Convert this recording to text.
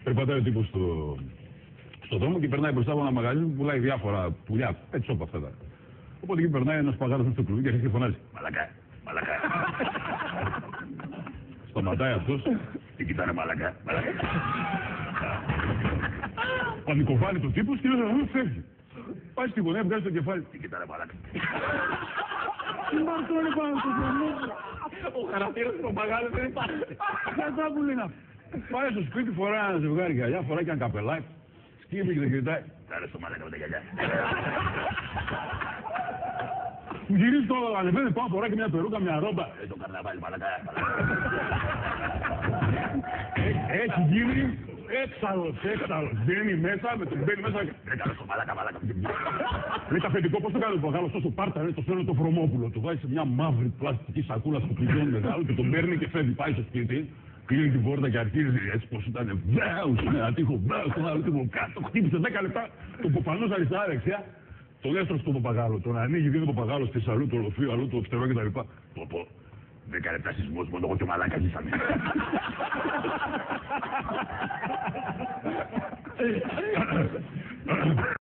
Περπατάει ο τύπος στον δρόμο και περνάει μπροστά από ένα μαγαζί που πουλάει διάφορα πουλιά, έτσι όπως αυτά. Οπότε εκεί περνάει ένας παγάδος στο κλουβί και αρχίζει και φωνάζει. Μαλακά, μαλακά. Σταματάει αυτός και κοιτάνε μαλακά, μαλακά. Πανικοφάνει το τύπος και φεύγει. Πάει στη γωνία, βγάζει το κεφάλι. Τι κοιτάνε μαλακά. Τι μαρτώνει πάνω στο δρόμο. Ο χαρακτήρας του παγάδου δεν υπάρχει. Κατά που λένε αυτό. Πάει στο σπίτι, φοράει ένα ζευγάρι γυαλιά, φοράει και ένα καπελάκι. Σκύβει και δεν κοιτάει. Τα αρέσει το μαλάκα με τα γυαλιά. Μου γυρίζει το ανεβαίνει πάνω, φοράει και μια περούκα, μια ρόμπα. Το καρναβάλι μαλάκα. Έχει γίνει έξαλλος. Μπαίνει μέσα, με τον μπαίνει μέσα. Δεν κάνω στο μαλάκα. Λέει τα αφεντικό, πώς το κάνει ο Παγάλος, τόσο πάρτα, το φέρνει το Βρωμόπουλο. Το βάζει σε μια μαύρη πλαστική σακούλα στο πηγαίνει μεγάλο και τον παίρνει και φεύγει. Πάει στο σπίτι. Κλείνει την πόρτα και αρχίζει έτσι πως ήταν βέους, ένα τείχο βέους, τον άλλο τείχο κάτω, χτύπησε 10 λεπτά, τον ποπανός αριστερά δεξιά, τον έστρωσε στον Παπαγάλο, τον ανοίγει, δίνει τον Παπαγάλο στη αλλού το οροφείο, αλλού το φτερό κτλ. Πω, 10 λεπτά σεισμός, μόνο εγώ και ο μαλάκας ζήσαμε.